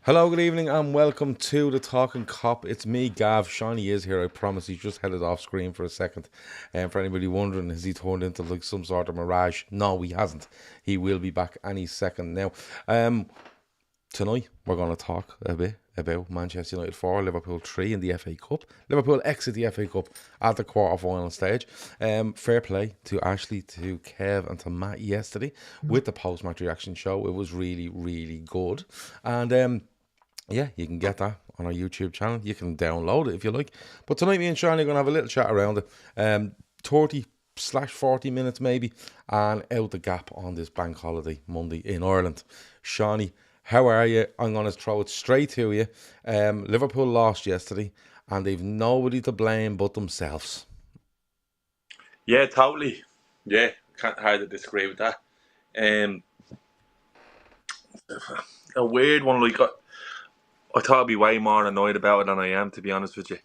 Hello, good evening, and welcome to the Talkin Kop. It's me, Gav. Shawnee is here. I promise. He just headed off screen for a second. And for anybody wondering, has he turned into like some sort of mirage? No, he hasn't. He will be back any second now. Tonight we're going to talk a bit about Manchester United 4, Liverpool 3 in the FA Cup. Liverpool exit the FA Cup at the quarter-final stage. Fair play to Ashley, to Kev and to Matt yesterday with the post-match reaction show. It was really, really good. And yeah, you can get that on our YouTube channel. You can download it if you like. But tonight, me and Shawnee are going to have a little chat around it. 30/40 minutes maybe, and out the gap on this bank holiday Monday in Ireland. Shawnee, how are you? I'm going to throw it straight to you. Liverpool lost yesterday, and they've nobody to blame but themselves. Yeah, totally. Yeah, can't hardly disagree with that. A weird one. I thought I'd be way more annoyed about it than I am, to be honest with you.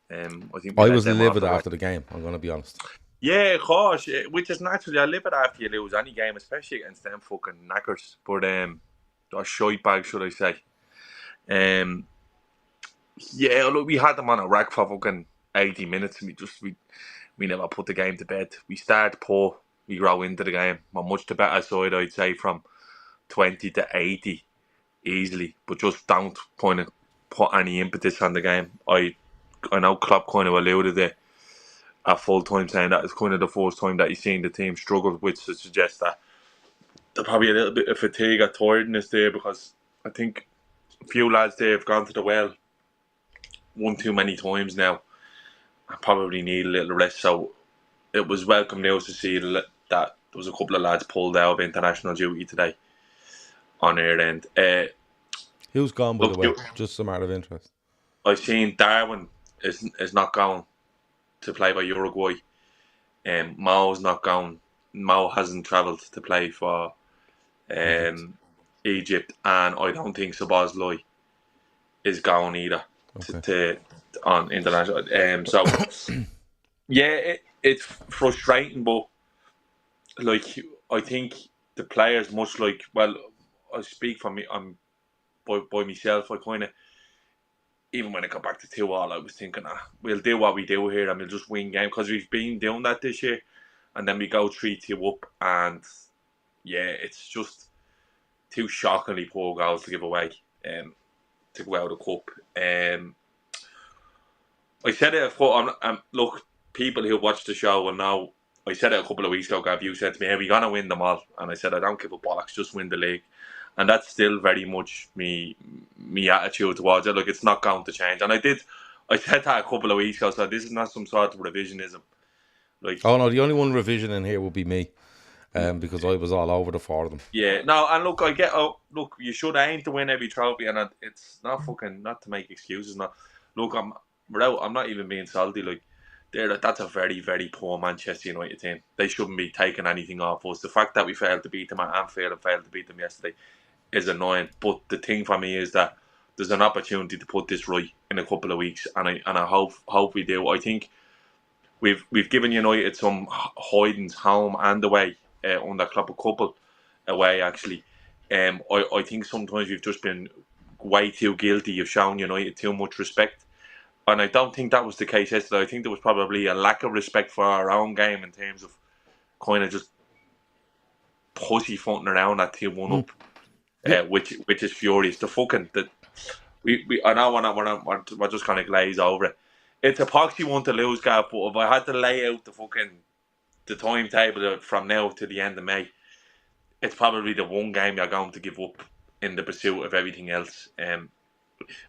I think we I let was them off livid the right. after the game, I'm going to be honest. Yeah, of course. Which is naturally, I live it after you lose any game, especially against them fucking knackers. But or shite bag, should I say? Um, yeah, look, we had them on a rack for fucking 80 minutes, and we never put the game to bed. We start poor, we grow into the game. We're much the better side, I'd say, from 20 to 80 easily, but just don't kind of put any impetus on the game. I know Klopp kind of alluded it at full time, saying that it's kind of the first time that he's seen the team struggle, which suggests that there's probably a little bit of fatigue or tiredness there, because I think a few lads there have gone to the well one too many times now and probably need a little rest. So it was welcome news to see that there was a couple of lads pulled out of international duty today on their end. Who's gone, by the Look, way? Just some out of interest. I've seen Darwin is not going to play by Uruguay, and Mao's not going. Mao hasn't travelled to play for Egypt. um, Egypt, and I don't think Sabazloi is going either Okay. to on international. So yeah, it's frustrating, but like I think the players, much like, well, I speak for me. I'm by myself. I kind of, even when I got back to 2-2, I was thinking, we'll do what we do here and we'll just win game, because we've been doing that this year, and then we go 3-2 up, and yeah, it's just two shockingly poor goals to give away to go out of the cup. I said it before. Look, people who watch the show will know. I said it a couple of weeks ago. Gav, you said to me, "Hey, we're gonna win them all," and I said, "I don't give a bollocks. Just win the league." And that's still very much me attitude towards it. Like, it's not going to change. And I said that a couple of weeks ago. So this is not some sort of revisionism. Like, Oh no, the only one revision in here will be me. Because I was all over the four of them. yeah, no, and look, I get. Oh, look, you should aim to win every trophy, and it's not fucking not to make excuses. Not look, I'm not even being salty. Like, that's a very, very poor Manchester United team. They shouldn't be taking anything off us. The fact that we failed to beat them at Anfield and failed to beat them yesterday is annoying. But the thing for me is that there's an opportunity to put this right in a couple of weeks, and I hope we do. I think we've given United some hidings home and away under Klopp, a couple away actually. I think sometimes we've just been way too guilty of showing United too much respect, and I don't think that was the case yesterday. I think there was probably a lack of respect for our own game in terms of kind of just pussyfooting around at 2-1 up, Yeah. which is furious. The fucking that we I know we're just kind of glaze over it. It's a poxy one to lose, Gav, but if I had to lay out the timetable from now to the end of May, it's probably the one game you're going to give up in the pursuit of everything else.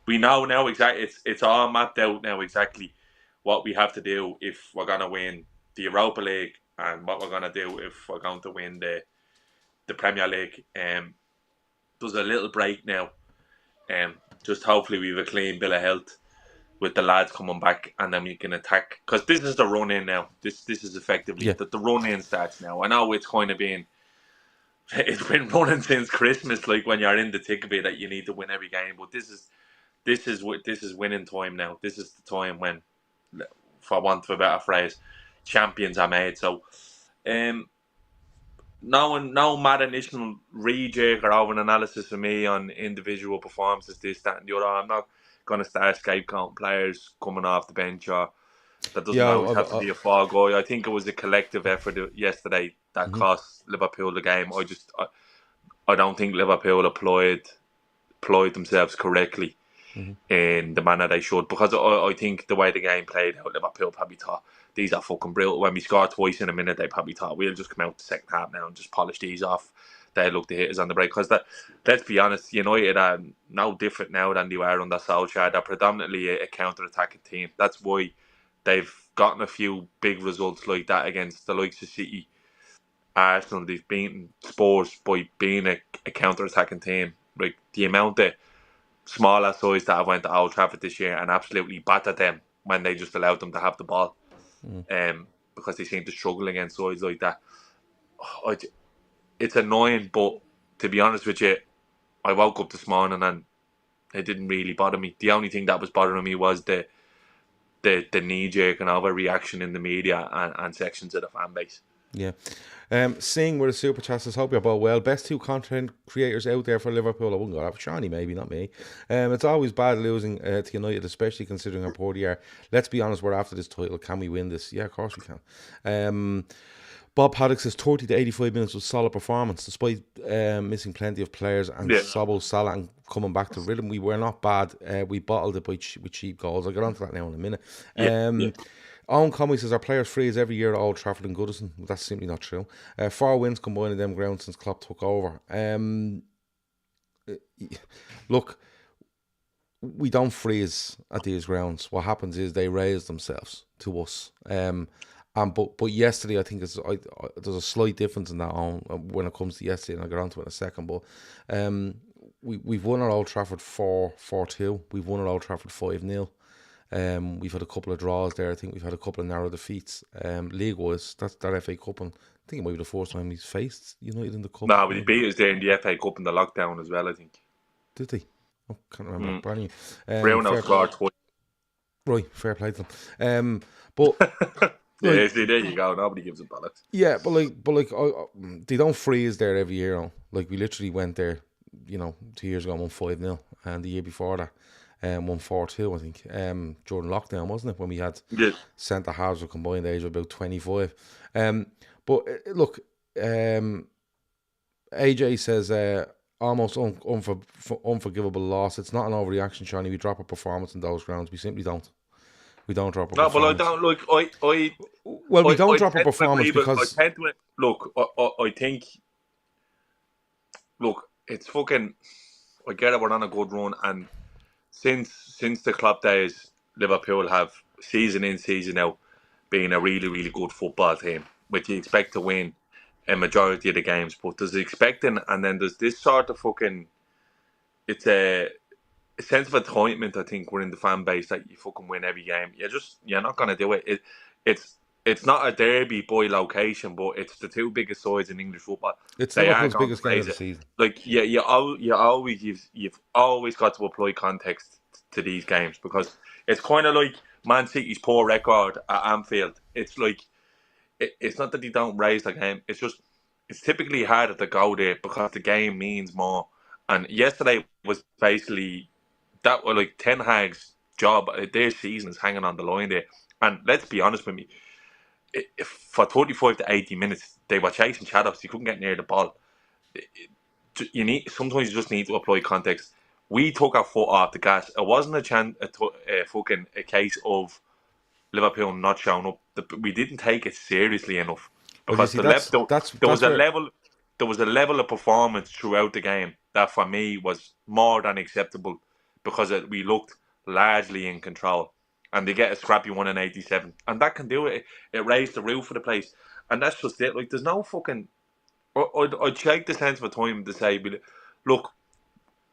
We know now exactly. It's all mapped out now exactly what we have to do if we're going to win the Europa League, and what we're going to do if we're going to win the Premier League. There's a little break now. Just hopefully we have a clean bill of health with the lads coming back, and then we can attack, because this is the run in now. This is effectively Yeah. the run in starts now. I know it's kind of been it's been running since Christmas, like when you're in the thick of it, that you need to win every game. But this is winning time now. This is the time when, for want of a better phrase, champions are made. So, no mad initial rejig or over an analysis of me on individual performances, this, that, and the other. I'm not going to start scapegoating players coming off the bench, or that doesn't Yeah, always have to be a fall guy. I think it was a collective effort yesterday that cost Liverpool the game. I don't think Liverpool applied themselves correctly in the manner they should, because I think the way the game played out, Liverpool probably thought these are fucking brilliant. When we scored twice in a minute, they probably thought we'll just come out the second half now and just polish these off. They look the hitters on the break, because let's be honest, United are no different now than they were under Solskjaer. They're predominantly a counter-attacking team. That's why they've gotten a few big results like that against the likes of City, Arsenal. They've beaten Spurs by being a counter-attacking team. Like the amount of smaller sides that have went to Old Trafford this year and absolutely battered them when they just allowed them to have the ball, because they seem to struggle against sides like that. It's annoying, but to be honest with you, I woke up this morning and it didn't really bother me. The only thing that was bothering me was the knee-jerk and overreaction in the media and sections of the fan base. Yeah. Singh with a super chat says, hope you're both well. Best two content creators out there for Liverpool. I wouldn't go after Shawnee, maybe, not me. It's always bad losing to United, especially considering how poor they are. Let's be honest, we're after this title. Can we win this? Yeah, of course we can. Bob Paddock says 30 to 85 minutes was solid performance, despite missing plenty of players and Sabo Salah and coming back to rhythm. We were not bad. We bottled it with cheap goals. I'll get on to that now in a minute. Owen Comey says our players freeze every year at Old Trafford and Goodison. That's simply not true. 4 wins combined in them grounds since Klopp took over. Look, we don't freeze at these grounds. What happens is they raise themselves to us. But yesterday, I think there's a slight difference in that when it comes to yesterday, and I'll get on to it in a second. But we've won at Old Trafford 4-2. We've won at Old Trafford 5-0. We've had a couple of draws there. I think we've had a couple of narrow defeats. League-wise, that's that FA Cup, and I think it might be the first time he's faced United in the Cup. No, but he beat us there in the FA Cup in the lockdown as well, I think. Did he? I can't remember. Brand new. Bruno scored twice. Right, fair play to them. But yeah, see, there you go. Nobody gives a bollocks. Yeah, but they don't freeze there every year. Like we literally went there, 2 years ago and won 5-0, and the year before that. Won 4-2, I think, during lockdown, wasn't it? When we had centre halves with combined age of about 25. But look, AJ says almost unforgivable loss. It's not an overreaction, Shawnee. We drop a performance in those grounds. We simply don't. We don't drop a performance. No, but I don't look. We don't drop a performance because I think. Look, it's fucking. I get it. We're on a good run, and since the club days, Liverpool have season in, season out been a really, really good football team, which you expect to win a majority of the games. But there's expecting, and then there's this sort of fucking. It's a sense of entitlement. I think we're in the fan base that you fucking win every game. You're not gonna do it. It's not a derby by location, but it's the two biggest sides in English football. It's Liverpool's biggest game of the season. Like you've always got to apply context to these games, because it's kind of like Man City's poor record at Anfield. It's like it's not that they don't raise the game. It's just it's typically harder to go there because the game means more. And yesterday was basically that was like Ten Hag's job. Their season is hanging on the line there. And let's be honest with me, if for 35 to 80 minutes they were chasing shadows, you couldn't get near the ball. Sometimes you just need to apply context. We took our foot off the gas. It wasn't a case of Liverpool not showing up. We didn't take it seriously enough, because there was a level of performance throughout the game that for me was more than acceptable, because we looked largely in control. And they get a scrappy one in 87, and that can do it. It raised the roof of the place, and that's just it. Like, there's no fucking. I'd take the sense of a time to say, look,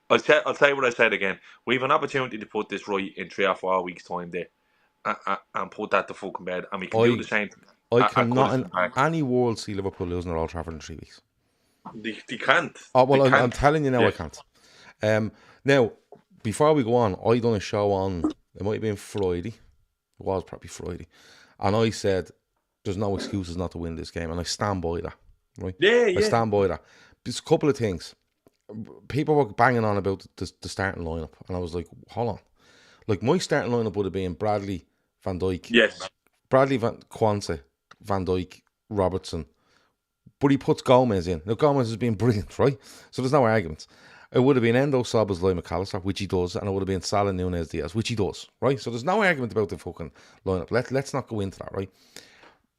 I'll say what I said again. We have an opportunity to put this right in 3 or 4 weeks' time there, and put that to fucking bed, and we can do the same. I cannot in any world see Liverpool losing at Old Trafford in 3 weeks. They can't. Oh well, I'm telling you now, I can't. Now, before we go on, I done a show on. It might have been Friday. It was probably Friday. And I said, there's no excuses not to win this game. And I stand by that. right? Yeah, I yeah. stand by that. Just a couple of things. People were banging on about the starting lineup, and I was like, hold on. Like, my starting lineup would have been Bradley, Van Dijk, Yes. Kwanzaa, Van Dijk, Robertson. But he puts Gomez in. Now, Gomez has been brilliant, right? So there's no arguments. It would have been Endo, Szoboszlai, McAllister, which he does, and it would have been Salah, Nunez, Diaz, which he does, right? So there's no argument about the fucking lineup. Let's not go into that, right?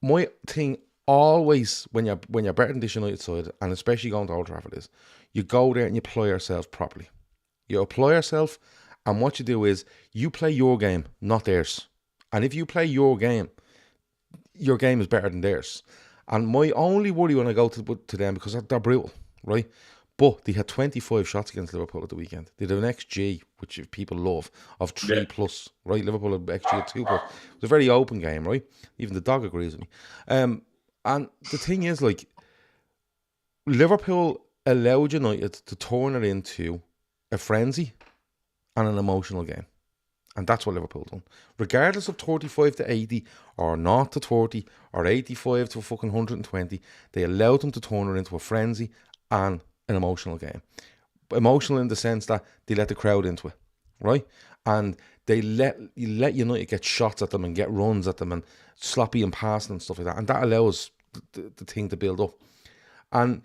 My thing always when you're better than this United side, and especially going to Old Trafford, is you go there and you apply yourself properly. You apply yourself, and what you do is you play your game, not theirs. And if you play your game is better than theirs. And my only worry when I go to them, because they're brutal, right? But they had 25 shots against Liverpool at the weekend. They did an XG, which people love, of 3 plus, right? Liverpool had XG of 2 plus. It was a very open game, right? Even the dog agrees with me. And the thing is, like, Liverpool allowed United to turn it into a frenzy and an emotional game. And that's what Liverpool done. Regardless of 35 to 80 or 0 to 30 or 85 to fucking 120, they allowed them to turn it into a frenzy and an emotional game. Emotional in the sense that they let the crowd into it, right? And they let United get shots at them and get runs at them and sloppy and passing and stuff like that. And that allows the thing to build up. And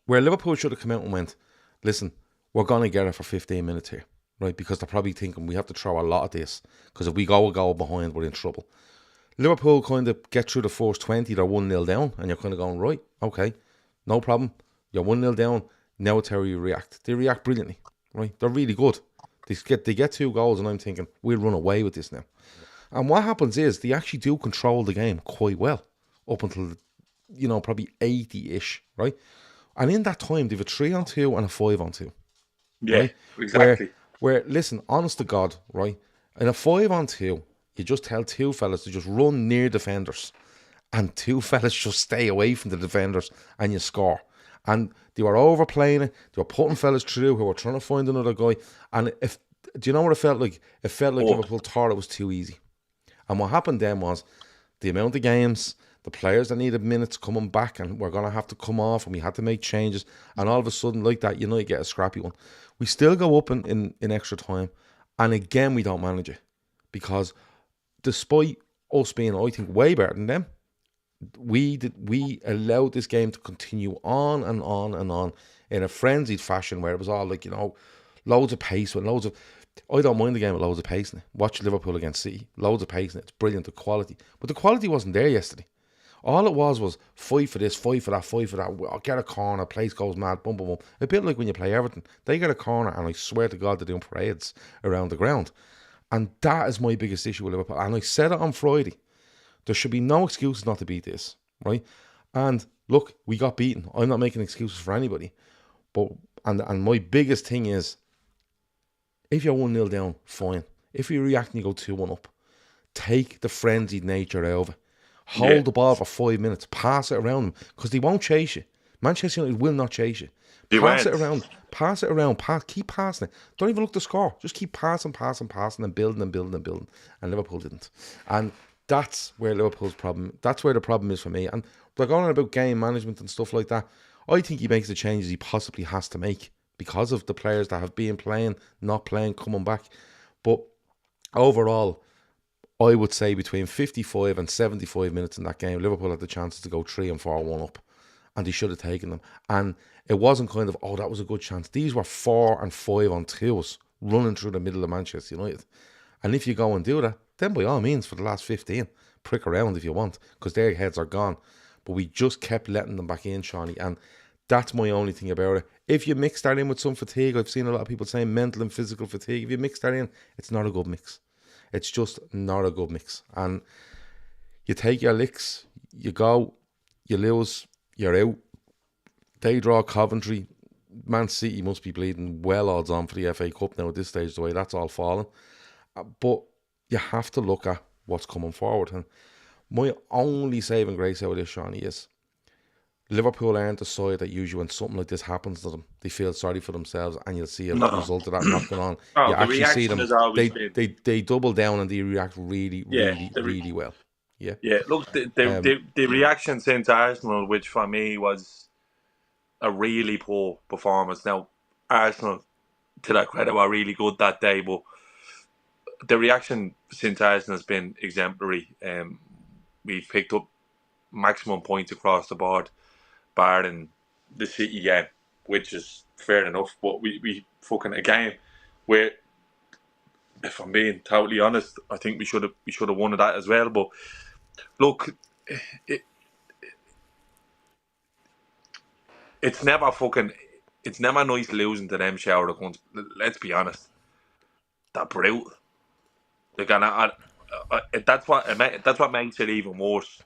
where Liverpool should have come out and went, listen, we're going to get it for 15 minutes here, right? Because they're probably thinking we have to throw a lot of this, because if we go a goal behind, we're in trouble. Liverpool kind of get through the first 20, they're 1-0 down, and you're kind of going, right, okay, no problem. You're 1-0 down, now it's how you react. They react brilliantly, right? They're really good. They get 2 goals, and I'm thinking, we'll run away with this now. And what happens is, they actually do control the game quite well, up until, probably 80-ish, right? And in that time, they've a 3-on-2 and a 5-on-2. Yeah, right? exactly. Where, listen, honest to God, right? In a 5-on-2, you just tell 2 fellas to just run near defenders, and 2 fellas just stay away from the defenders, and you score. And they were overplaying it. They were putting fellas through who were trying to find another guy. And do you know what it felt like? It felt like Liverpool thought it was too easy. And what happened then was the amount of games, the players that needed minutes coming back, and we're going to have to come off, and we had to make changes. And all of a sudden, like that, you get a scrappy one. We still go up in extra time. And again, we don't manage it. Because despite us being, I think, way better than them, we allowed this game to continue on and on and on in a frenzied fashion, where it was all like, loads of pace and loads of... I don't mind the game with loads of pace in it. Watch Liverpool against City. Loads of pace in it. It's brilliant, the quality. But the quality wasn't there yesterday. All it was fight for this, fight for that, fight for that. I'll get a corner, place goes mad, boom, boom, boom. A bit like when you play Everton. They get a corner, and I swear to God, they're doing parades around the ground. And that is my biggest issue with Liverpool. And I said it on Friday. There should be no excuses not to beat this, right? And look, we got beaten. I'm not making excuses for anybody. But and my biggest thing is, if you're 1-0 down, fine. If you react and you go 2-1 up, take the frenzied nature out of it. Hold the ball for 5 minutes. Pass it around them, because they won't chase you. Manchester United will not chase you. Pass it around. Keep passing it. Don't even look to score. Just keep passing, and building. And Liverpool didn't. And that's where Liverpool's problem. That's where the problem is for me. And they're going on about game management and stuff like that. I think he makes the changes he possibly has to make because of the players that have been playing, not playing, coming back. But overall, I would say between 55 and 75 minutes in that game, Liverpool had the chances to go 3 and 4-1 up, and they should have taken them. And it wasn't kind of, that was a good chance. These were 4 and 5-on-2s running through the middle of Manchester United. And if you go and do that, then by all means, for the last 15, prick around if you want, because their heads are gone. But we just kept letting them back in, Shawnee, and that's my only thing about it. If you mix that in with some fatigue, I've seen a lot of people saying mental and physical fatigue. If you mix that in, it's not a good mix. It's just not a good mix. And you take your licks, you go, you lose, you're out. They draw Coventry. Man City must be bleeding well odds on for the FA Cup now at this stage, the way that's all fallen. But you have to look at what's coming forward. And my only saving grace out of this, Shawnee, is Liverpool aren't the side that usually when something like this happens to them, they feel sorry for themselves, and you'll see a result of that not going on. You actually see them, they double down and they react really well. Yeah. Yeah, look, the reaction since Arsenal, which for me was a really poor performance. Now, Arsenal, to their credit, were really good that day, but the reaction since Arsenal has been exemplary. We've picked up maximum points across the board, barring the City game, which is fair enough. But we fucking a game where, if I'm being totally honest, I think we should have won that as well. But look, it, it's never fucking. It's never nice losing to them shower guns. Let's be honest, they're brutal. Like, and that's what makes it even worse.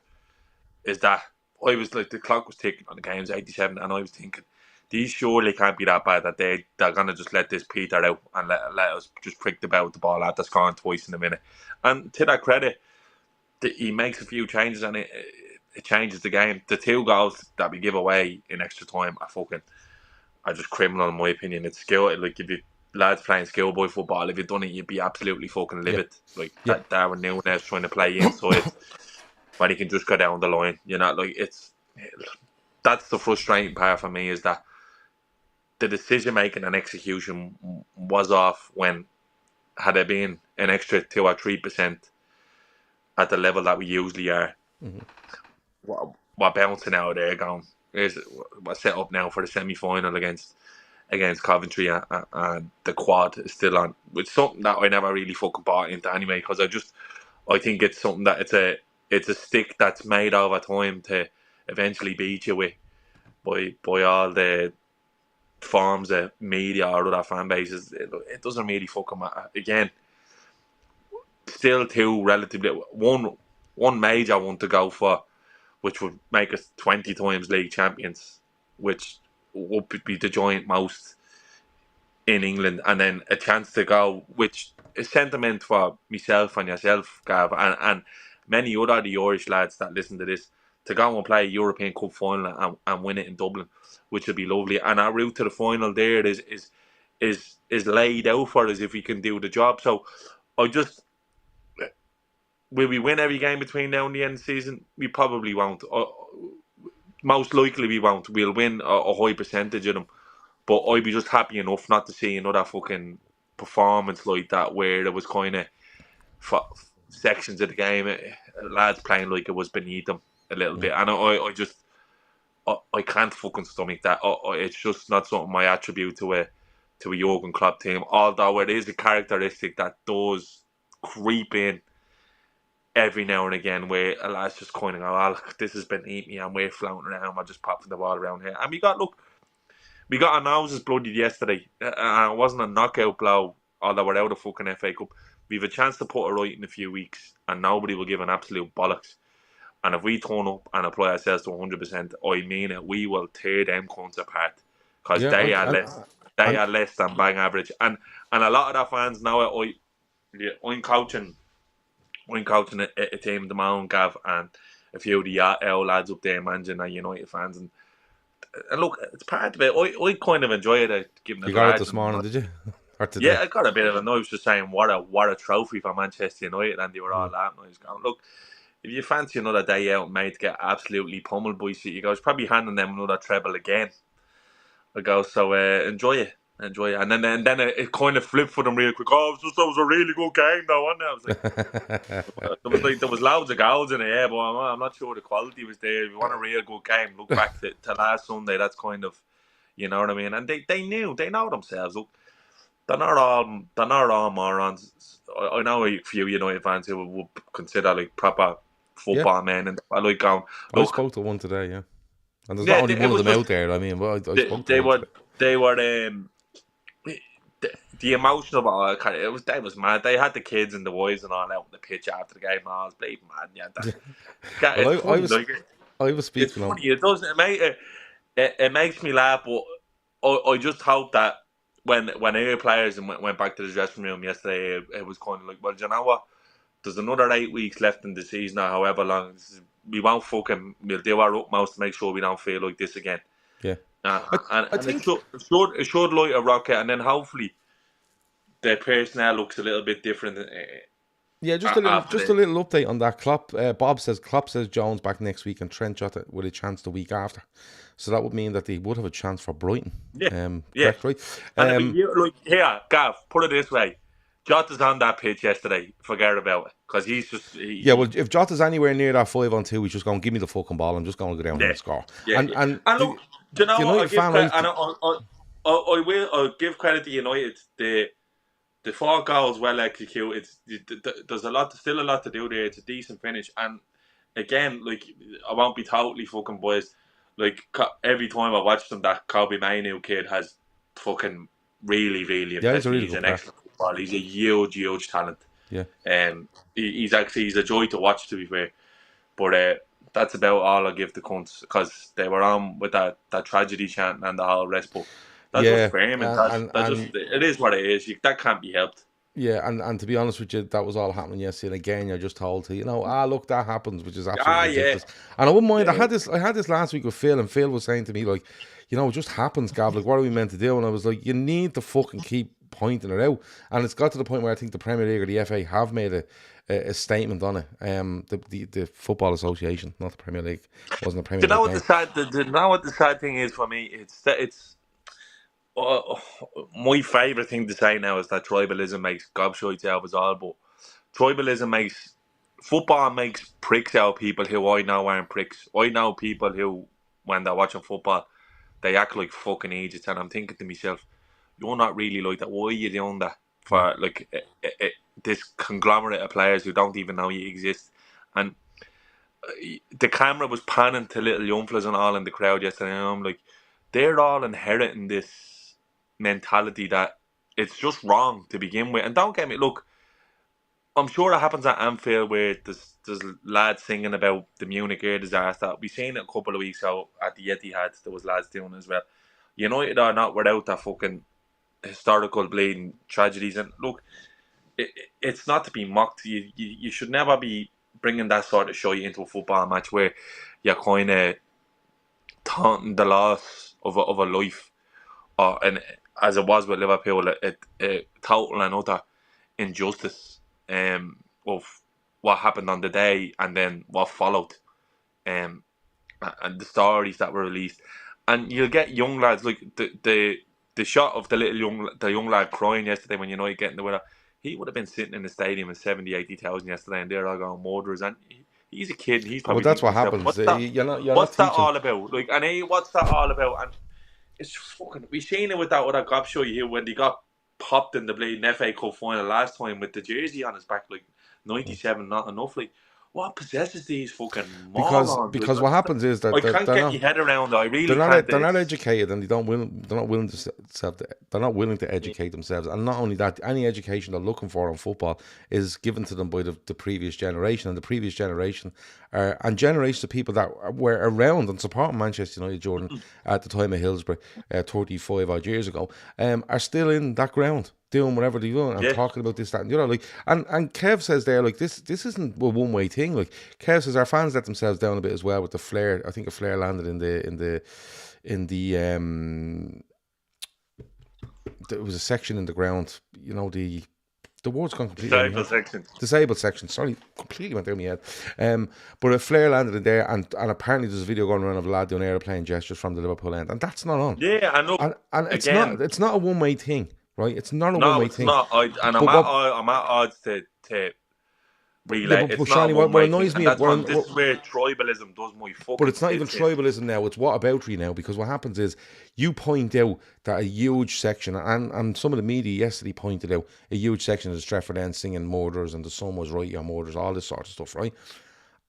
Is that I was like, the clock was ticking on the game's 87, and I was thinking, these surely can't be that bad that they're gonna just let this peter out and let us just prick the ball with the ball after scoring twice in a minute. And to their credit, he makes a few changes and it changes the game. The 2 goals that we give away in extra time are just criminal in my opinion. It's skill. Like, if you lads playing schoolboy football, if you'd done it, you'd be absolutely fucking livid. Like, that Darwin Núñez trying to play inside when he can just go down the line. You know, like, that's the frustrating part for me, is that the decision making and execution was off when, had there been an extra 2 or 3% at the level that we usually are, we're bouncing out of there going, we're set up now for the semi-final against Coventry, and the quad is still on. It's something that I never really fucking bought into anyway, because I think it's something that it's a stick that's made over time to eventually beat you with by all the forms of media or other fan bases. It doesn't really fucking matter. Again, still 2 relatively, one major one to go for, which would make us 20 times league champions, which would be the joint most in England, and then a chance to go, which is sentiment for myself and yourself, Gav, and many other the Irish lads that listen to this, to go and play a European Cup final and win it in Dublin, which would be lovely. And our route to the final there is laid out for us if we can do the job. So I just, will we win every game between now and the end of the season? We probably won't. Most likely we won't. We'll win a high percentage of them. But I'd be just happy enough not to see another fucking performance like that, where there was kind of sections of the game, lads playing like it was beneath them a little bit. And I can't fucking stomach that. It's just not something I attribute to a Jurgen Klopp team. Although it is a characteristic that does creep in every now and again, where a lad's just kind of go, oh, look, this has been eating me and we're floating around, we're just popping the ball around here. And we got our noses bloodied yesterday. It wasn't a knockout blow, although we're out of fucking FA Cup. We have a chance to put it right in a few weeks, and nobody will give an absolute bollocks. And if we turn up and apply ourselves to 100%, I mean it, we will tear them cunts apart, because they are less than bang average. And a lot of their fans know it. I'm coaching a team at the moment, Gav, and a few of the old lads up there managing our United fans, and look, it's part of it. I kind of enjoy it. Giving you got it this morning, did you? Or today? Yeah, I got a bit of it. I was just saying, what a trophy for Manchester United, and they were all laughing. I was going, look, if you fancy another day out, mate, to get absolutely pummeled by City, you go, it's probably handing them another treble again. I go, so enjoy it. And then it kind of flipped for them real quick. Oh, that was a really good game, though, wasn't it? I was like, there was loads of goals in it, yeah, but I'm not sure the quality was there. If you want a real good game, look back to last Sunday. That's kind of, you know what I mean. And they know themselves. Look, they're not all morons. I know a few United fans who would consider like proper football men, and I like going. I spoke to one today, yeah. And there's not only one of them out there. I mean, but I spoke to one. They were. The emotion of it, they was mad. They had the kids and the wives and all out on the pitch after the game. And I was bleeding mad. Yeah, I was speaking. It's funny. It doesn't. It makes me laugh, but I just hope that when our players went back to the dressing room yesterday, it was kind of like, well, you know what? There's another 8 weeks left in the season, or however long. We'll do our utmost to make sure we don't feel like this again. Yeah. I think it should light a rocket, and then hopefully the personnel looks a little bit different Yeah, after just a the little update on that. Bob says Klopp says Jones back next week and Trent Jota with a chance the week after. So that would mean that they would have a chance for Brighton. yeah, yeah. Correct, right? And it'd be like here, Gav. Put it this way: Jota's on that pitch yesterday. Forget about it, because he's just Yeah, well, if Jota's anywhere near that 5-on-2, he's just going, give me the fucking ball. I'm just going to go down here yeah, and score. yeah, And yeah. and And the, look, do you the know what? I United give fan credit, right. and I will. I'll give credit to United. The 4 goals well executed. There's still a lot to do there. It's a decent finish, and again, like, I won't be totally fucking biased. Like, every time I watch them, that Kobe Mainu kid has fucking really, really Yeah, he's impressed a me. really He's good an player. excellent footballer. He's a huge, huge talent. Yeah. He's a joy to watch, to be fair. But that's about all I give the cunts, because they were on with that tragedy chant and the whole rest. But that's just Yeah, fair, man. It is what it is. That can't be helped. yeah, and to be honest with you, that was all happening yesterday. And again, you're just told to, look, that happens, which is absolutely Yeah. ridiculous. And I wouldn't mind. Yeah. I had this last week with Phil, and Phil was saying to me, like, it just happens, Gav. Like, what are we meant to do? And I was like, you need to fucking keep pointing it out. And it's got to the point where I think the Premier League or the FA have made a statement on it. The Football Association, not the Premier League, wasn't a Premier Do you know League what game. you know what the sad thing is for me? It's uh, my favourite thing to say now is that tribalism makes gobshites out of us all, but tribalism makes football makes pricks out of people who I know aren't pricks. I know people who, when they're watching football, they act like fucking idiots, and I'm thinking to myself, you're not really like that. Why are you doing that for this conglomerate of players who don't even know you exist? And the camera was panning to little young fellas and all in the crowd yesterday, and I'm like, they're all inheriting this mentality that it's just wrong to begin with. And don't get me, look, I'm sure it happens at Anfield where there's lads singing about the Munich air disaster. We seen it a couple of weeks ago at the Etihad. There was lads doing it as well. United are not without that fucking historical bleeding tragedies. And look, it's not to be mocked. You should never be bringing that sort of shit into a football match where you're kind of taunting the loss of a life, and as it was with Liverpool, a total and utter injustice of what happened on the day and then what followed, and the stories that were released. And you'll get young lads like the shot of the young lad crying yesterday when United getting the winner. He would have been sitting in the stadium in 70,000-80,000 yesterday, and they're all going murderers. And he's a kid. And he's probably That's what thinking to happens. himself, You're what's not that teaching. all about? Like, and what's that all about? And it's just fucking. We seen it with that gobshite here when they got popped in the bleeding FA Cup final last time with the jersey on his back, like 97, not enough. Like, what possesses these fucking morons? Because what happens is that I can't get your head around it. I really can't. They're not educated, and they're not willing to educate themselves. And not only that, any education they're looking for in football is given to them by the previous generation, and the previous generation and generations of people that were around and supporting Manchester United, Jordan, at the time of Hillsborough, 35 odd years ago, are still in that ground, doing whatever they're doing and talking about this, that, and the other. Like, and Kev says there, like, this isn't a one way thing. Like, Kev says our fans let themselves down a bit as well with the flare. I think a flare landed there was a section in the ground. The word's gone completely. Disabled section. Sorry, completely went down my head. But a flare landed in there, and apparently there's a video going around of a lad doing airplane gestures from the Liverpool end, and that's not on. Yeah, and look, and it's not a one way thing, right? It's not a one way thing. No, it's not. I'm at odds to relay. Yeah, but it's Shani, not what annoys me, this is where tribalism does my fucking. But it's not even tribalism now. It's whataboutery now, because what happens is you point out that a huge section, and some of the media yesterday pointed out a huge section of the Stretford End singing murders and the sun was right on murders, all this sort of stuff, right?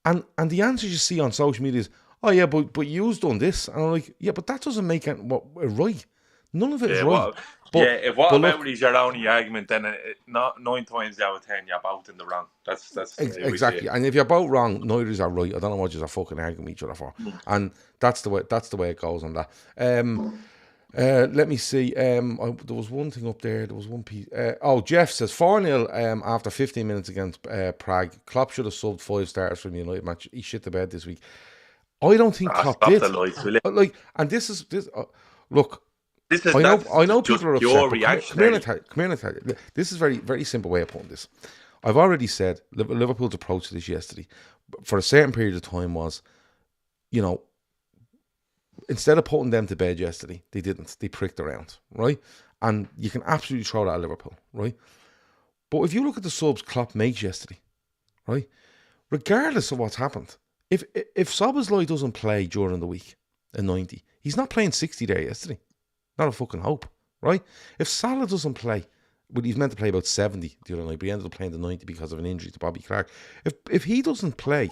And the answers you see on social media is, oh yeah, but you've done this, and I'm like, yeah, but that doesn't make it right. None of it is right. If whataboutery is your only argument, then 9 times out of 10 you're both in the wrong. That's exactly. And if you're both wrong, neither is right. I don't know what you're fucking arguing each other for. And that's the way it goes on that. Let me see. There was one thing up there. There was one piece. Jeff says 4-0 after 15 minutes against Prague. Klopp should have subbed 5 starters from the United match. He shit the bed this week. I don't think Klopp did. And this is look. I know people are upset. Come here and tell you. This is very, very simple way of putting this. I've already said Liverpool's approach to this yesterday, for a certain period of time, was, you know, instead of putting them to bed yesterday, they didn't. They pricked around, right? And you can absolutely throw that at Liverpool, right? But if you look at the subs Klopp makes yesterday, right, regardless of what's happened, if Szoboszlai doesn't play during the week in 90, he's not playing 60 there yesterday. Not a fucking hope, right? If Salah doesn't play, well, he's meant to play about 70 the other night, but he ended up playing the 90 because of an injury to Bobby Clark. If he doesn't play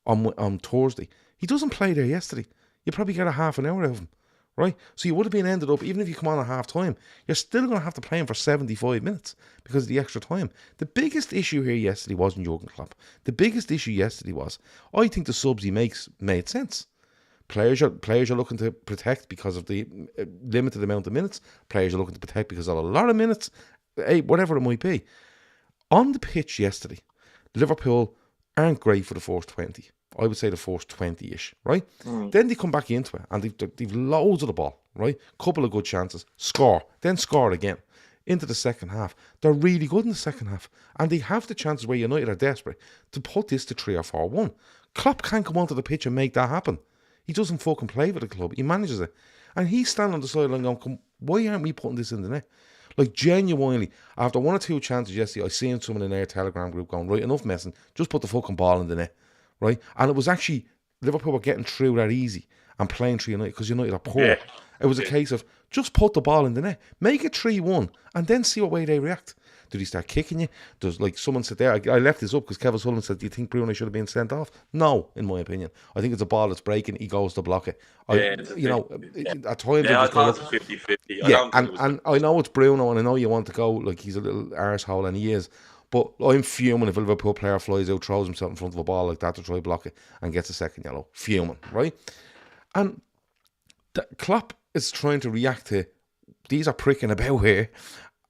on Thursday, he doesn't play there yesterday, you probably get a half an hour out of him, right? So you would have been ended up, even if you come on at half time, you're still going to have to play him for 75 minutes because of the extra time. The biggest issue here yesterday wasn't Jurgen Klopp. The biggest issue yesterday was, I think the subs he makes made sense. Players are looking to protect because of the limited amount of minutes. Players are looking to protect because of a lot of minutes. Whatever it might be. On the pitch yesterday, Liverpool aren't great for the first 20. I would say the first 20-ish, right? Then they come back into it and they've loads of the ball, right? Couple of good chances. Score. Then score again. Into the second half. They're really good in the second half. And they have the chances where United are desperate to put this to 3 or 4-1. Klopp can't come onto the pitch and make that happen. He doesn't fucking play for the club. He manages it. And he's standing on the sideline going, why aren't we putting this in the net? Like, genuinely, after 1 or 2 chances yesterday, I seen someone in their Telegram group going, right, enough messing. Just put the fucking ball in the net. Right? And it was actually, Liverpool were getting through that easy and playing through United because United are poor. Yeah. It was a case of just put the ball in the net. Make it 3-1 and then see what way they react. Do they start kicking you? Does, like someone said there, I left this up because Kevin Sullivan said, do you think Bruno should have been sent off? No, in my opinion. I think it's a ball that's breaking, he goes to block it. At times... I thought it's 50-50. Yeah, and I know it's Bruno and I know you want to go like he's a little arsehole, and he is. But I'm fuming if a Liverpool player flies out, throws himself in front of a ball like that to try block it and gets a second yellow. Fuming, right? And Klopp is trying to react to, these are pricking about here,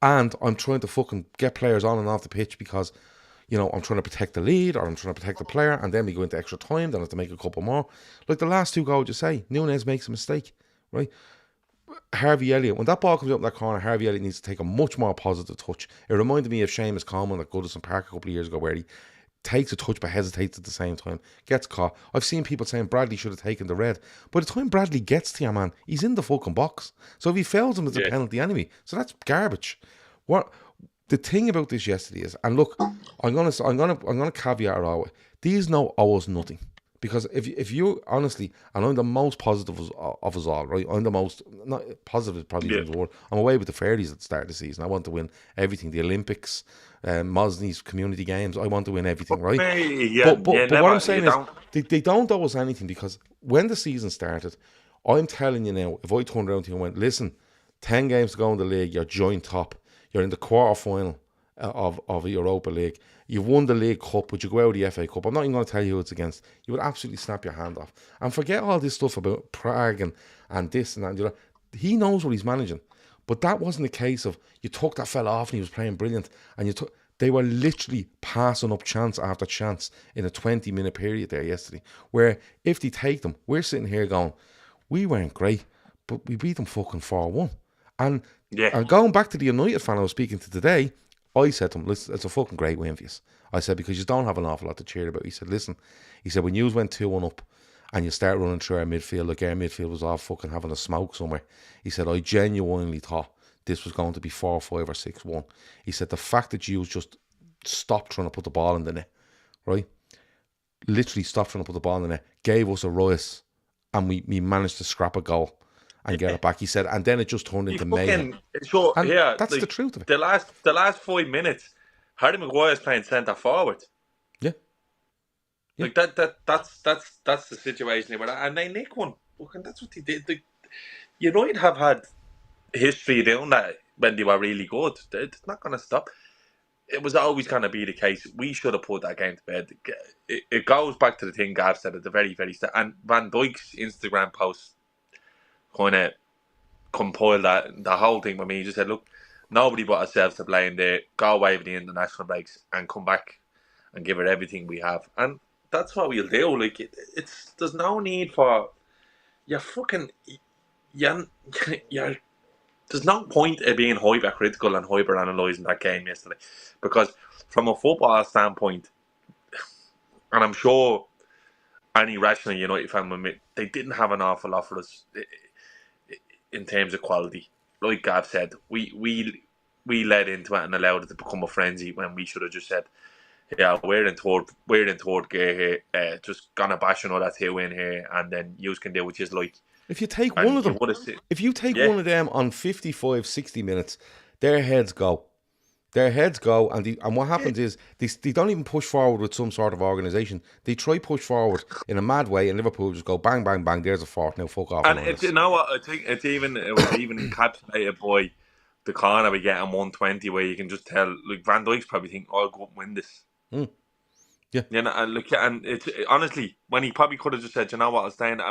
and I'm trying to fucking get players on and off the pitch because, you know, I'm trying to protect the lead or I'm trying to protect the player, and then we go into extra time, then I have to make a couple more. Like the last 2 goals, you say, Núñez makes a mistake, right? Harvey Elliott, when that ball comes up in that corner, Harvey Elliott needs to take a much more positive touch. It reminded me of Seamus Coleman at Goodison Park a couple of years ago, where he takes a touch but hesitates at the same time, gets caught. I've seen people saying Bradley should have taken the red. By the time Bradley gets to you, man, he's in the fucking box. So if he fails him, it's a penalty anyway. So that's garbage. What the thing about this yesterday is, and look, I'm gonna caveat it all. These owe us nothing. Because if you honestly, and I'm the most positive of us all, right? I'm the most, not positive is probably the word. I'm away with the fairies at the start of the season. I want to win everything, the Olympics, Mosney's community games. I want to win everything, right? But what I'm saying is, they don't owe us anything, because when the season started, I'm telling you now, if I turned around to you and went, listen, 10 games to go in the league, you're joint top, you're in the quarter final of a Europa League, you've won the League Cup, but you go out of the FA Cup, I'm not even going to tell you who it's against, you would absolutely snap your hand off. And forget all this stuff about Prague and this and that. And he knows what he's managing. But that wasn't the case of, you took that fella off and he was playing brilliant, and they were literally passing up chance after chance in a 20-minute period there yesterday, where if they take them, we're sitting here going, we weren't great, but we beat them fucking 4-1. And going back to the United fan I was speaking to today, I said to him, listen, it's a fucking great win for you. I said, because you don't have an awful lot to cheer about. He said, listen, when you went 2-1 up and you start running through our midfield, like our midfield was all fucking having a smoke somewhere. He said, I genuinely thought this was going to be 4-5 or 6-1. He said, the fact that you just stopped trying to put the ball in the net, right? Literally stopped trying to put the ball in the net, gave us a rise, and we managed to scrap a goal and get it back. He said, and then it just turned into mayhem. Sure, and that's like, the truth of it. The last 5 minutes, Harry Maguire's playing centre forward. Yeah. Like that's the situation. And they nick one. And that's what they did. United have had history doing that when they were really good. It's not going to stop. It was always going to be the case. We should have put that game to bed. It goes back to the thing Gav said at the very, very start. And Van Dijk's Instagram post kind of compiled the whole thing with me. He just said, look, nobody but ourselves to blame there. Go away with the international breaks and come back and give it everything we have. And that's what we'll do. Like, there's no need for... You're there's no point in being hypercritical and hyper analysing that game yesterday, because from a football standpoint, and I'm sure any rational United fan will admit, they didn't have an awful lot for us in terms of quality. Like Gav said, we led into it and allowed it to become a frenzy when we should have just said, "Yeah, we're in third gear here. Just gonna bash another two in here, and then you can do what you like." If you take one And of you them, would have seen, if you take yeah, one of them on 55, 60 minutes, their heads go. Their heads go, and what yeah. happens is they don't even push forward with some sort of organisation. They try push forward in a mad way, and Liverpool just go bang, bang, bang. There's a fort. Now fuck off and And on you us. know what? I think it was even encapsulated by the corner we get on 120, where you can just tell, like Van Dijk's probably think, "Oh, I'll go up and win this." Mm, yeah, You know, and look, and it's honestly when he probably could have just said, "You know what? I'll stay in.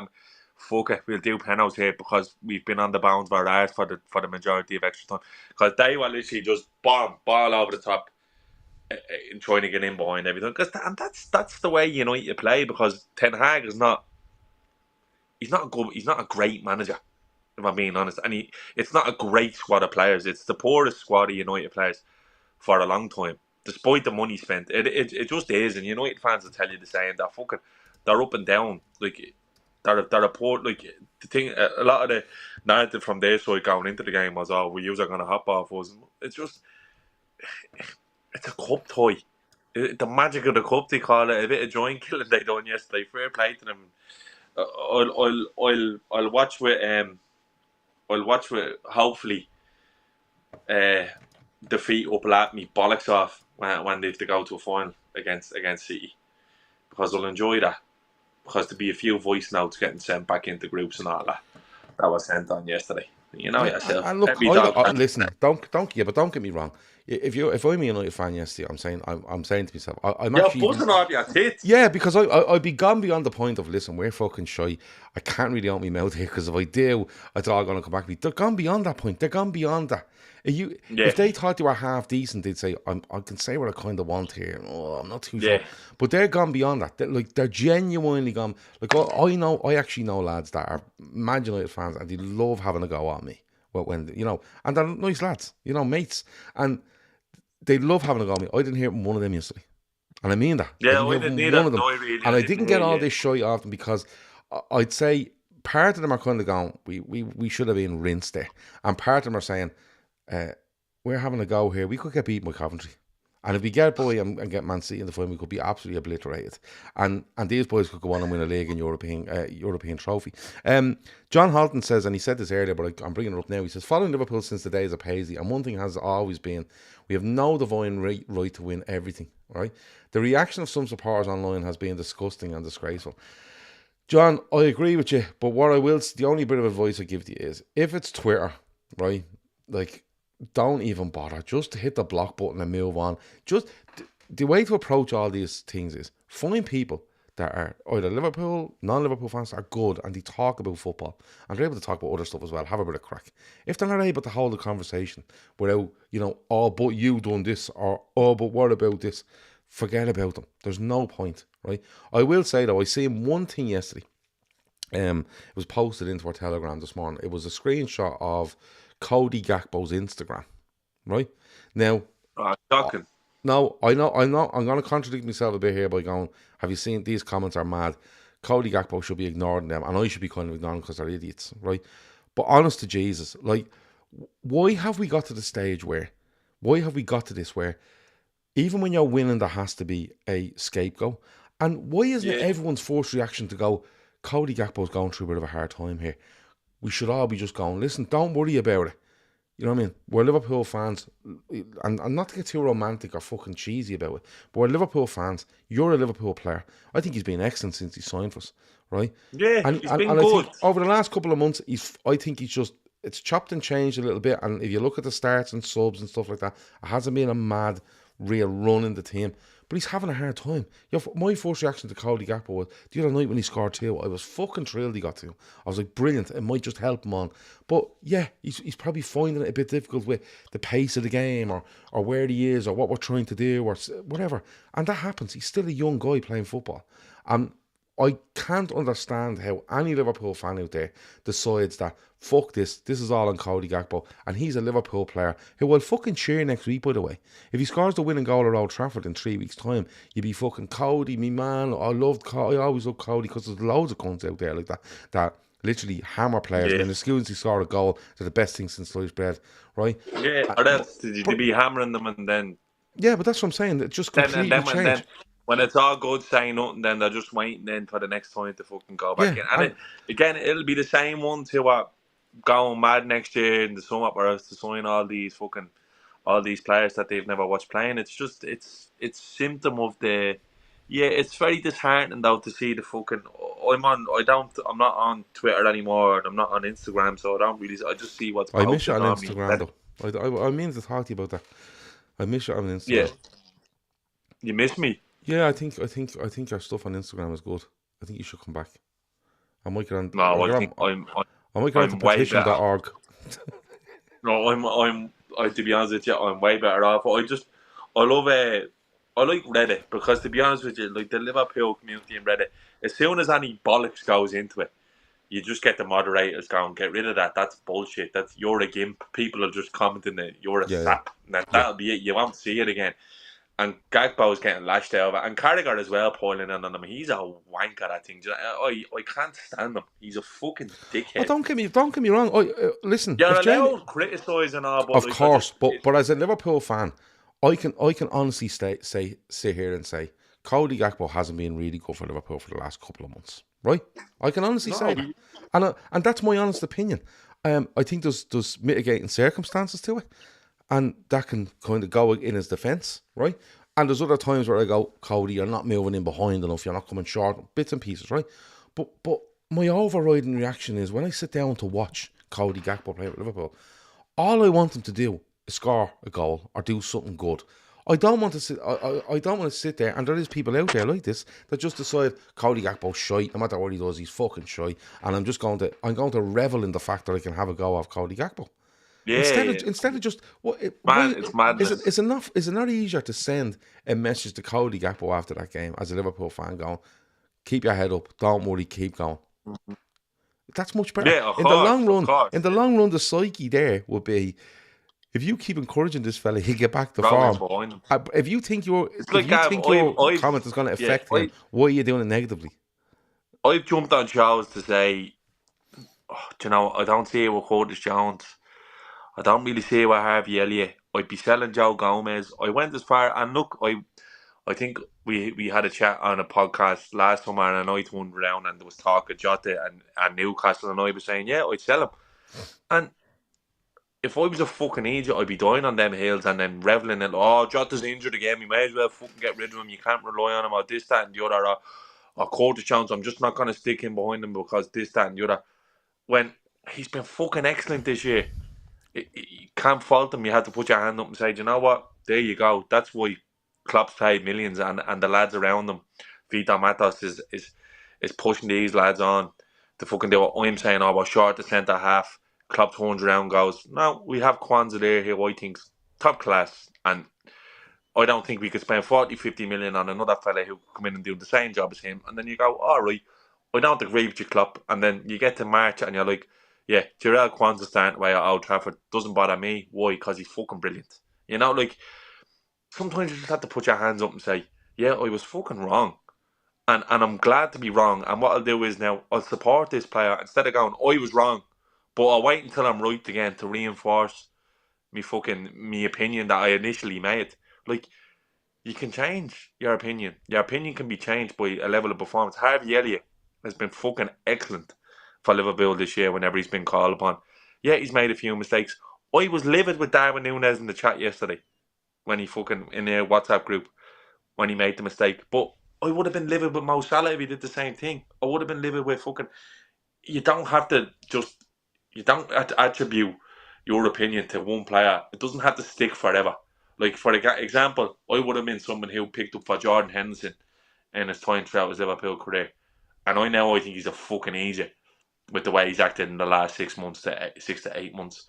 Fuck it, we'll do penalties here because we've been on the bounds of our arse for the majority of extra time." Because they were literally just ball over the top in trying to get in behind everything. And that's the way United play, because Ten Hag is not. He's not a great manager, if I'm being honest. And it's not a great squad of players. It's the poorest squad of United players for a long time, despite the money spent. It just is, and United fans will tell you the same. They're up and down. Like they're a poor. Like the thing, a lot of the narrative from their side going into the game was, "Oh, we use are going to hop off us." It's a cup toy. The magic of the cup, they call it. A bit of joint killing they done yesterday. Fair play to them. I'll watch with hopefully the feet up lap me bollocks off when they have to go to a final against City, because I'll enjoy that, because to be a few voice notes getting sent back into groups and all that was sent on yesterday. You know yeah. yourself. And look, Every dog has listen. But don't get me wrong. If I'm a United fan yesterday, I'm saying to myself, I'm you're actually even. buzzing off your tits. Yeah, because I'd be gone beyond the point of, listen, we're fucking shy. I can't really open my mouth here, because if I do, it's all going to come back to me. They're gone beyond that point. They're gone beyond that. Yeah, If they thought they were half decent, they'd say, I can say what I kind of want here. Oh, I'm not too sure. yeah, But they're gone beyond that. They're genuinely gone. Like, I actually know lads that are Man United fans, and they love having a go at me. When and they're nice lads, mates. And they love having a go at me. I didn't hear one of them yesterday. And I mean that. I yeah. didn't I hear didn't need one of that. them. No, really, And I I didn't didn't hear get all you. this shite off them, because I'd say part of them are kind of going, we should have been rinsed there. And part of them are saying, we're having a go here. We could get beaten by Coventry. And if we get by and get Man City in the final, we could be absolutely obliterated. And these boys could go on and win a league and European trophy. John Halton says, and he said this earlier, but I'm bringing it up now. He says, following Liverpool since the days of Paisley, and one thing has always been, we have no divine right to win everything. Right? The reaction of some supporters online has been disgusting and disgraceful. John, I agree with you, but the only bit of advice I give to you is, if it's Twitter, right, like, don't even bother. Just hit the block button and move on. Just the way to approach all these things is find people that are either Liverpool, non-Liverpool fans that are good, and they talk about football, and they're able to talk about other stuff as well. Have a bit of crack. If they're not able to hold a conversation without, oh, but you done this, or oh, but what about this? Forget about them. There's no point, right? I will say though, I seen one thing yesterday. It was posted into our Telegram this morning. It was a screenshot of Cody Gakpo's Instagram, right? Now, Shocking. no, I know, I'm going to contradict myself a bit here by going, have you seen, these comments are mad. Cody Gakpo should be ignoring them, and I should be kind of ignoring them because they're idiots, right? But honest to Jesus, like, why have we got to this where even when you're winning, there has to be a scapegoat? And why isn't it Yeah, everyone's first reaction to go, Cody Gakpo's going through a bit of a hard time here? We should all be just going, listen, don't worry about it. You know what I mean? We're Liverpool fans, and not to get too romantic or fucking cheesy about it, but we're Liverpool fans. You're a Liverpool player. I think he's been excellent since he signed for us, right? yeah. And He's and, been and I good. think over the last couple of months, it's chopped and changed a little bit. And if you look at the starts and subs and stuff like that, it hasn't been a mad, real run in the team. But he's having a hard time. My first reaction to Cody Gakpo was the other night when he scored two. I was fucking thrilled he got two. I was like, brilliant. It might just help him on. But yeah, he's probably finding it a bit difficult with the pace of the game, or where he is, or what we're trying to do, or whatever. And that happens. He's still a young guy playing football. I can't understand how any Liverpool fan out there decides that, fuck this is all on Cody Gakpo, and he's a Liverpool player who will fucking cheer next week, by the way. If he scores the winning goal at Old Trafford in 3 weeks' time, you'd be fucking Cody, me man. I always love Cody, because there's loads of cunts out there like that literally hammer players, and then as soon as he scored a goal, they're the best thing since sliced bread, right? Yeah, or else did you be hammering them and then... Yeah, but that's what I'm saying. It just completely changed. When it's all good saying nothing, then they're just waiting then for the next time to fucking go back Yeah, in. And it'll be the same ones who are going mad next year in the summer for us to sign all these players that they've never watched playing. It's just it's symptom of the... Yeah, it's very disheartening though to see the fucking... I'm not on Twitter anymore, and I'm not on Instagram, so I just see what's I miss posted it on normally. Instagram though. I mean to talk to you about that. I miss it on Instagram. Yeah. You miss me? Yeah, I think your stuff on Instagram is good. I think you should come back. I might get on. No, I think I might get on to petition.org. No, to be honest with you, I'm way better off. I like Reddit, because to be honest with you, like the Liverpool community in Reddit, as soon as any bollocks goes into it, you just get the moderators going, get rid of that. That's bullshit. You're a gimp. People are just commenting that you're a sap. And that'll be it. You won't see it again. And Gakpo's getting lashed over, and Carragher as well, piling in on him. He's a wanker, I think. I can't stand him. He's a fucking dickhead. Oh, don't get me wrong. Listen, you're allowed to criticise and all, but of course, but as a Liverpool fan, I can honestly sit here and say Cody Gakpo hasn't been really good for Liverpool for the last couple of months, right? I can honestly say that, and that's my honest opinion. I think there's mitigating circumstances to it, and that can kind of go in his defence, right? And there's other times where I go, Cody, you're not moving in behind enough, you're not coming short, bits and pieces, right? But my overriding reaction is when I sit down to watch Cody Gakpo play with Liverpool, all I want him to do is score a goal or do something good. I don't want to sit. I don't want to sit there, and there is people out there like this that just decide Cody Gakpo's shite. No matter what he does, he's fucking shite, and I'm going to revel in the fact that I can have a go off Cody Gakpo. Yeah. Instead of just it's madness. Is it not easier to send a message to Cody Gakpo after that game as a Liverpool fan, going, keep your head up, don't worry, keep going. Mm-hmm. That's much better. Yeah, in the long run, the psyche there would be, if you keep encouraging this fella, he'll get back to form. If you think your comment is going to affect him, why are you doing it negatively? I've jumped on shows to say, I don't see it with Curtis Jones. I don't really see it with Harvey Elliott. I'd be selling Joe Gomez. I went as far, and look, I think we had a chat on a podcast last summer, and a night one round, and there was talk of Jota and Newcastle, and I was saying, yeah, I'd sell him. And if I was a fucking idiot, I'd be dying on them hills and then reveling in, Jota's injured again, we may as well fucking get rid of him, you can't rely on him, or this, that, and the other, or Curtis Jones, I'm just not going to stick him behind him because this, that, and the other. When he's been fucking excellent this year, you can't fault him. You have to put your hand up and say, do you know what? There you go. That's why Klopp's paid millions, and the lads around him, Vitor Matos is pushing these lads on to fucking do what I'm saying. We're short the centre half. Klopp turns around, goes, no, we have Kwanzaa there who I think's top class, and I don't think we could spend 40-50 million on another fella who could come in and do the same job as him. And then you go, all right, I don't agree with you, Klopp. And then you get to March and you're like, yeah, Jarrell Kwanzaa starting away at Old Trafford doesn't bother me. Why? Because he's fucking brilliant. Sometimes you just have to put your hands up and say, yeah, I was fucking wrong. And I'm glad to be wrong. And what I'll do is now, I'll support this player instead of going, I was wrong. But I'll wait until I'm right again to reinforce me opinion that I initially made. You can change your opinion. Your opinion can be changed by a level of performance. Harvey Elliott has been fucking excellent for Liverpool this year whenever he's been called upon. Yeah, he's made a few mistakes. I was livid with Darwin Núñez in the chat yesterday when he fucking, in their WhatsApp group, when he made the mistake. But I would have been livid with Mo Salah if he did the same thing. I would have been livid with fucking... You don't attribute your opinion to one player. It doesn't have to stick forever. For example, I would have been someone who picked up for Jordan Henderson in his time throughout his Liverpool career. And I think he's a fucking idiot with the way he's acted in the last 6 to 8 months.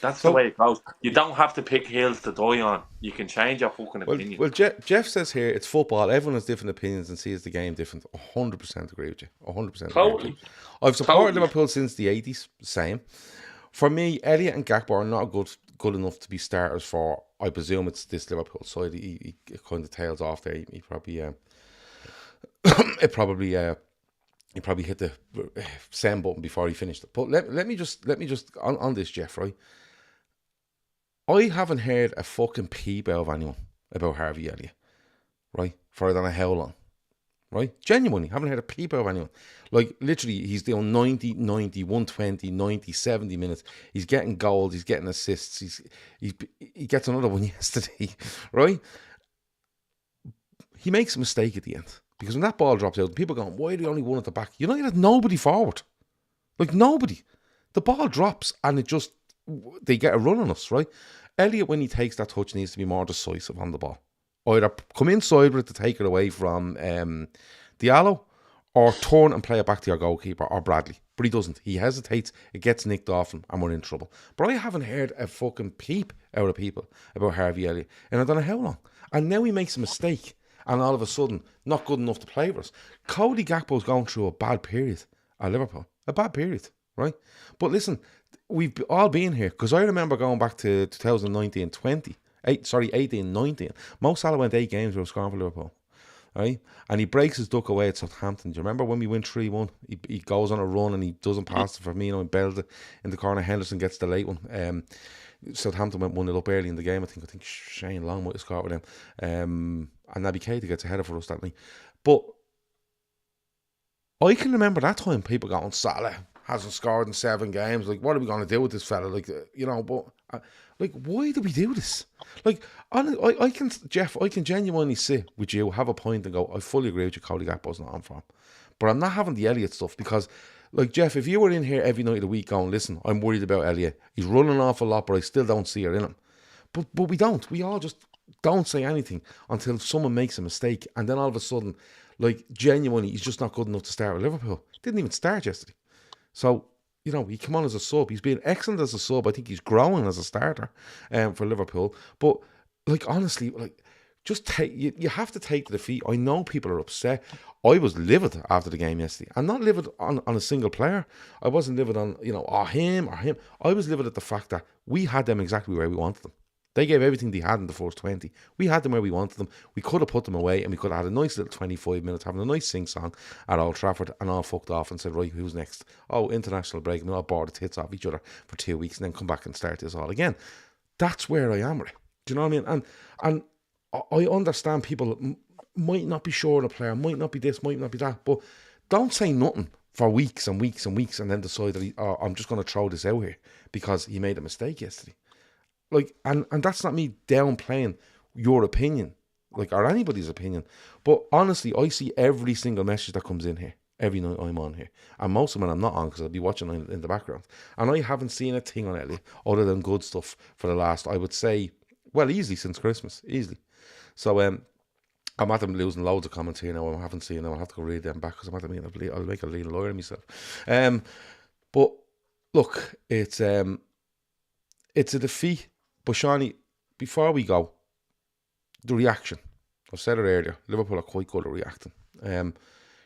That's the So, way it goes. You don't have to pick hills to die on. You can change your fucking opinion. well, Jeff says here it's football. Everyone has different opinions and sees the game different. 100% agree with you. 100% agree with you. Totally. I've supported Totally. Liverpool since the 80s. Same. For me, Elliott and Gakpo are not good enough to be starters for. I presume it's this Liverpool side. He kind of tails off there. He probably it probably he probably hit the send button before he finished it. But let me just on this, Jeff, right? I haven't heard a fucking peep out of anyone about Harvey Elliott, right? For I don't know how long, right? Genuinely, haven't heard a peep out of anyone. Like, literally, he's doing 90, 120, 90, 70 minutes. He's getting goals, he's getting assists, he gets another one yesterday, right? He makes a mistake at the end. Because when that ball drops out, people are going, why are they only one at the back? United had nobody forward. Like, nobody. The ball drops and they get a run on us, right? Elliott, when he takes that touch, needs to be more decisive on the ball. Either come inside with it to take it away from Diallo, or turn and play it back to your goalkeeper or Bradley. But he doesn't. He hesitates, it gets nicked off him, and we're in trouble. But I haven't heard a fucking peep out of people about Harvey Elliott, and I don't know how long. And now he makes a mistake, and all of a sudden, not good enough to play for us. Cody Gakpo's going through a bad period at Liverpool. A bad period, right? But listen, we've all been here, because I remember going back to 2019-20. 18-19. Mo Salah went 8 games without scoring for Liverpool. Right? And he breaks his duck away at Southampton. Do you remember when we win 3-1? He goes on a run and he doesn't pass to Firmino and bells it in the corner. Henderson gets the late one. Southampton went 1-0 up early in the game. I think Shane Long might have scored with them. And Naby Keita gets ahead of for us that night. But I can remember that time people going, Salah hasn't scored in 7 games. Like, what are we going to do with this fella? Like, but like, why do we do this? Like, I can, Jeff, I can genuinely sit with you, have a point and go, I fully agree with you, Cody Gakpo's not on form. But I'm not having the Elliott stuff because, like, Jeff, if you were in here every night of the week going, listen, I'm worried about Elliott. He's running an awful lot, but I still don't see it in him. But we don't. We all just don't say anything until someone makes a mistake. And then all of a sudden, like, genuinely, he's just not good enough to start with Liverpool. Didn't even start yesterday. So, he came on as a sub. He's been excellent as a sub. I think he's growing as a starter for Liverpool. But, like, honestly, like, just take you have to take the defeat. I know people are upset. I was livid after the game yesterday. I'm not livid on a single player. I wasn't livid on, him or him. I was livid at the fact that we had them exactly where we wanted them. They gave everything they had in the first 20. We had them where we wanted them. We could have put them away and we could have had a nice little 25 minutes having a nice sing-song at Old Trafford and all fucked off and said, right, who's next? Oh, international break. And we'll all bore the tits off each other for 2 weeks and then come back and start this all again. That's where I am with it. Do you know what I mean? And I understand people might not be sure of a player, might not be this, might not be that, but don't say nothing for weeks and weeks and weeks and then decide that I'm just going to throw this out here because he made a mistake yesterday. Like, and that's not me downplaying your opinion, like, or anybody's opinion. But honestly, I see every single message that comes in here, every night I'm on here. And most of them I'm not on because I'll be watching in the background. And I haven't seen a thing on Elliott other than good stuff for the last, I would say, well, easily since Christmas. Easily. So, I'm at them losing loads of comments here now. I haven't seen them. I'll have to go read them back because I'm at them. I'll make a lean lawyer of myself. But look, it's a defeat. But Shawnee, before we go, the reaction. I've said it earlier. Liverpool are quite good at reacting.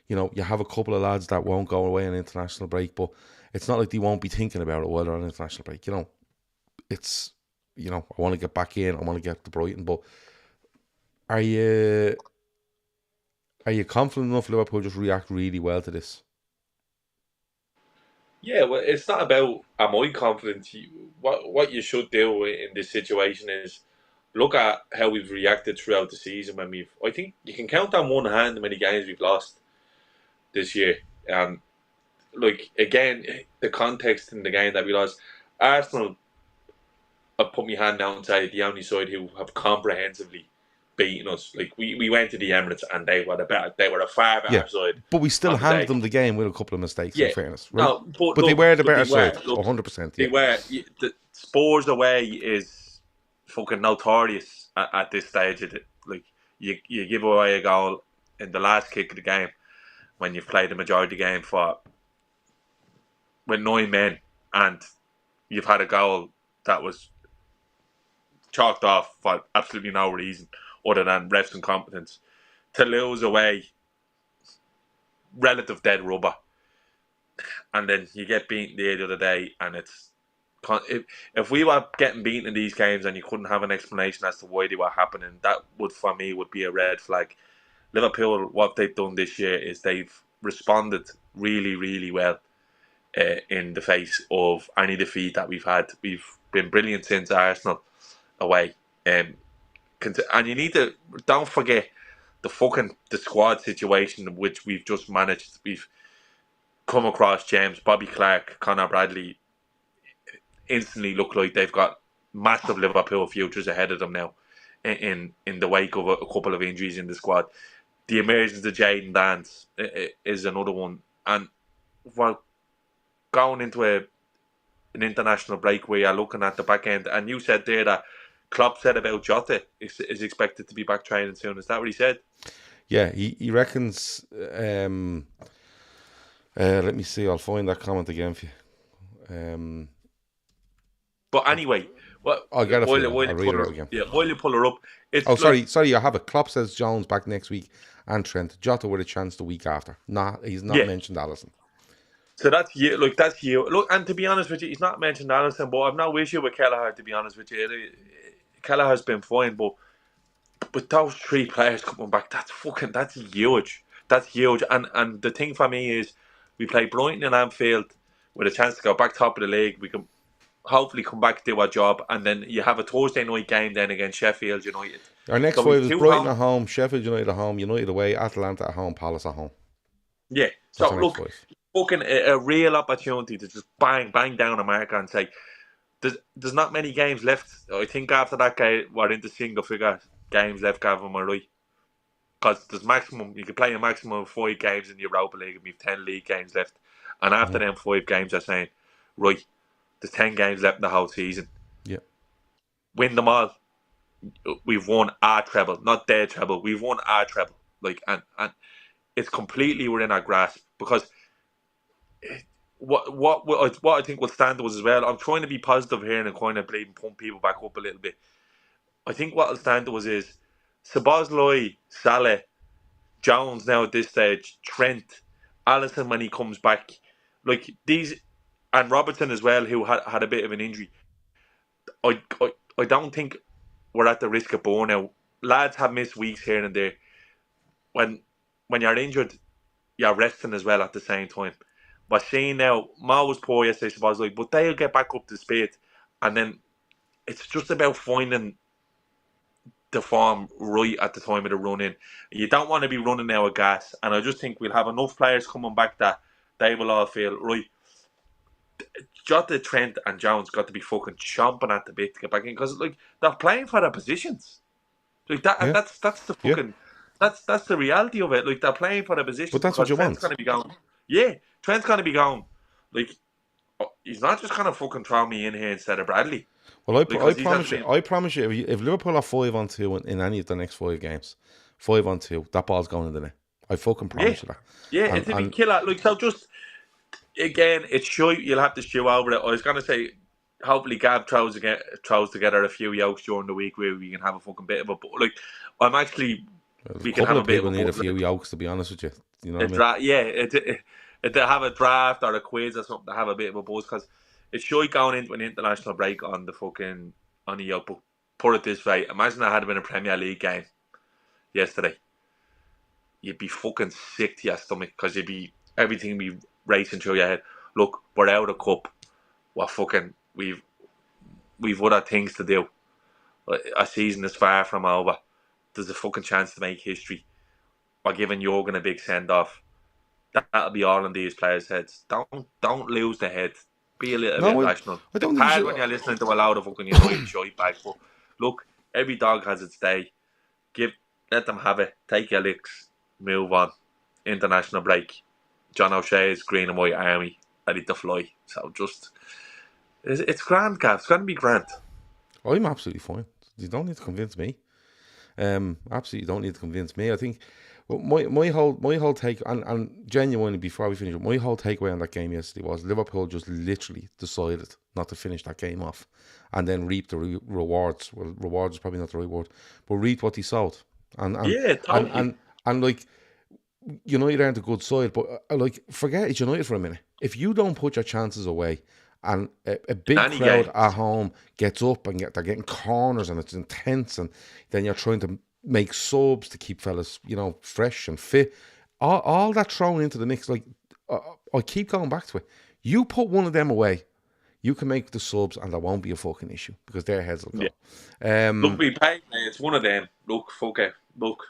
You have a couple of lads that won't go away on international break, but it's not like they won't be thinking about it while they're on international break. It's, I want to get back in. I want to get to Brighton. But are you confident enough Liverpool just react really well to this? Yeah, well, it's not about am I confident. What you should do in this situation is look at how we've reacted throughout the season. I think you can count on one hand how many games we've lost this year. Like, again, the context in the game that we lost, Arsenal, I put my hand down and say the only side who have comprehensively beaten us. Like, we went to the Emirates and they were a far better side. But we still handed them the game with a couple of mistakes, in fairness. Right? No, but they were the better side, 100%. They were. The Spurs away is fucking notorious at this stage. Like, you give away a goal in the last kick of the game when you've played the majority of the game with 9 men and you've had a goal that was chalked off for absolutely no reason other than refs' incompetence. To lose away, relative dead rubber, and then you get beaten the other day, and it's if we were getting beaten in these games and you couldn't have an explanation as to why they were happening, that would for me would be a red flag. Liverpool, what they've done this year is they've responded really, really well in the face of any defeat that we've had. We've been brilliant since Arsenal away, and you need to don't forget the squad situation which we've just managed. We've come across James, Bobby Clark, Conor Bradley, instantly look like they've got massive Liverpool futures ahead of them now. In the wake of a couple of injuries in the squad, the emergence of Jayden Dance is another one, and while going into an international break where you're looking at the back end, and you said there that Klopp said about Jota is expected to be back training soon. Is that what he said? Yeah, he reckons. Let me see. I'll find that comment again for you. But anyway, I'll get it for you. I'll read it out again. Yeah, while you pull her up. Sorry. I have it. Klopp says Jones back next week and Trent. Jota with a chance the week after. Nah, he's not mentioned Alisson. So that's you. Look, that's you. Look, and to be honest with you, he's not mentioned Alisson, but I've no issue with Kelleher. To be honest with you, Kelleher's been fine, but with those three players coming back, that's huge. That's huge. And the thing for me is, we play Brighton in Anfield with a chance to go back top of the league. We can hopefully come back, do our job, and then you have a Thursday night game then against Sheffield United. Our next five is Brighton at home, Sheffield United at home, United away, Atalanta at home, Palace at home. Yeah. So look, fucking a real opportunity to just bang down a marker and say, there's not many games left. I think after that game, we're into single figure games left, Gavin, am I right? Because you can play a maximum of 5 games in the Europa League and we've 10 league games left. And after them 5 games, they're saying, right, there's 10 games left in the whole season. Yeah. Win them all. We've won our treble, not their treble. We've won our treble. Like, and it's completely within our grasp, because what I think will stand to us as well. I'm trying to be positive here and kind of pump people back up a little bit. I think what will stand to us is Szoboszlai, Salah, Jones now at this stage, Trent, Alisson when he comes back, like these, and Robertson as well, who had a bit of an injury. I don't think we're at the risk of burnout. Lads have missed weeks here and there. When you're injured, you're resting as well at the same time. But seeing now, Mo was poor yesterday, Szoboszlai, but they'll get back up to speed, and then it's just about finding the form right at the time of the run-in. You don't want to be running out of gas, and I just think we'll have enough players coming back that they will all feel, right, Jota, Trent and Jones got to be fucking chomping at the bit to get back in, because like they're playing for their positions. Like that, and that's the fucking that's the reality of it. Like they're playing for their positions. But that's what you Trent's want. Gonna be going. Yeah, Trent's gonna be going. Like he's not just gonna fucking throw me in here instead of Bradley. Well, I promise you, if Liverpool are 5-2 in any of the next 5 games, 5-2, that ball's going in the net. I fucking promise you that. Yeah, it's a killer. Like, so just again, it's sure you'll have to chew over it. I was gonna say, hopefully Gav throws together a few yokes during the week where we can have a fucking bit of a. Like, I'm actually. We can have a bit. People need a few yokes, to be honest with you. You know what I mean? Yeah, to have a draft or a quiz or something to have a bit of a buzz, because it's sure going into an international break on the yoke. But put it this way: imagine I had been a Premier League game yesterday. You'd be fucking sick to your stomach, because everything be racing through your head. Look, we're out of cup. We've other things to do. A season is far from over. There's a fucking chance to make history. We're giving Jurgen a big send off. That'll be all in these players' heads. Don't lose the head. Be a little bit rational. It's hard when you're listening to a loud of fucking United shite bag. But look, every dog has its day. Let them have it. Take your licks. Move on. International break. John O'Shea's green and white army ready to fly. So it's grand, Gav. It's going to be grand. I'm absolutely fine. You don't need to convince me. Absolutely don't need to convince me. I think Well, my whole take, and genuinely before we finish up, my whole takeaway on that game yesterday was Liverpool just literally decided not to finish that game off, and then reap the rewards. Well, rewards is probably not the right word, but reap what he sowed. And and Yeah, and totally. and like, United aren't a good side, but like, forget it's United for a minute. If you don't put your chances away, and a In big any crowd game. at home gets up and they're getting corners and it's intense, and then you're trying to make subs to keep fellas, fresh and fit. All that thrown into the mix, like, I keep going back to it. You put one of them away, you can make the subs, and there won't be a fucking issue because their heads will Yeah. go. Look, we paid. It's one of them. Look, fuck it. Look.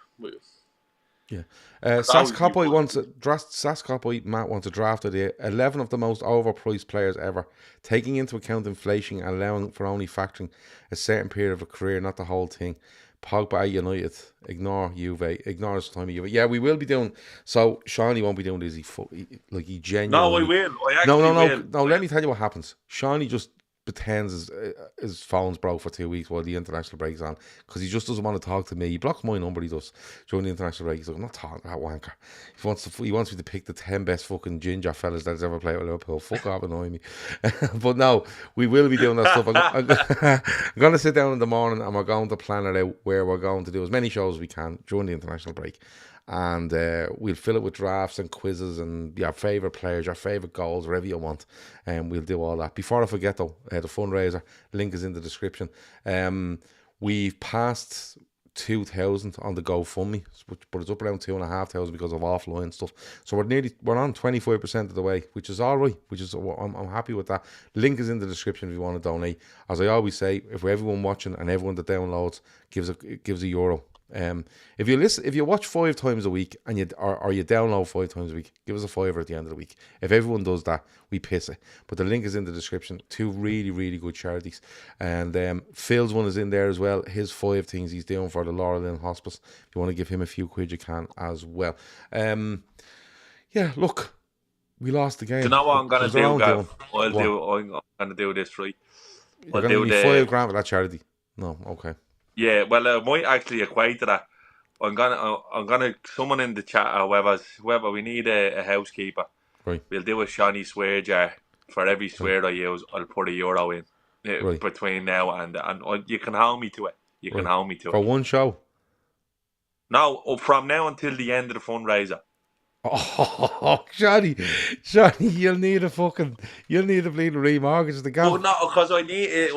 Yeah. Always be one. Sas Copoy, Matt wants to draft idea. 11 of the most overpriced players ever, taking into account inflation and allowing for only factoring a certain period of a career, not the whole thing. Pogba at United, ignore Juve, ignore his time at Juve. Yeah, we will be doing. So Shawnee won't be doing this. He No, I genuinely. will. I No, actually no, no, will. no. Let me tell you what happens. Shawnee just pretends his phone's broke for 2 weeks while the international break's on, because he just doesn't want to talk to me. He blocks my number. He does during the international break. He's like, I'm not talking to that wanker. He wants me to pick the 10 best fucking ginger fellas that's ever played with Liverpool. Fuck off, annoying me. But no, we will be doing that stuff. I'm going to sit down in the morning and we're going to plan it out where we're going to do as many shows as we can during the international break. And we'll fill it with drafts and quizzes and your favourite players, your favourite goals, whatever you want. And we'll do all that. Before I forget though, the fundraiser link is in the description. We've passed 2,000 on the GoFundMe, but it's up around 2,500 because of offline stuff. So we're on 25% of the way, which is all right. I'm happy with that. Link is in the description if you want to donate. As I always say, if everyone watching and everyone that downloads gives a euro. If you watch 5 times a week and you download 5 times a week, give us a fiver at the end of the week. If everyone does that, we piss it. But the link is in the description. 2 really, really good charities. And Phil's one is in there as well. His 5 things he's doing for the Laurel Lynn Hospice. If you want to give him a few quid, you can as well. Yeah, look, we lost the game. Do you know what I'm gonna do, Gav? I'm gonna do this right. You're gonna give me $5,000 for that charity. No, okay. Yeah, well, I might actually equate to that. I'm gonna someone in the chat or whoever we need a housekeeper. Right. We'll do a Shawnee swear jar. For every swear I use, I'll put €1 in between now and you can hold me to it. You can hold me to it. For one show? No, from now until the end of the fundraiser. Oh, Johnny, you'll need a bleeding remortgage the game. Well, no, because I need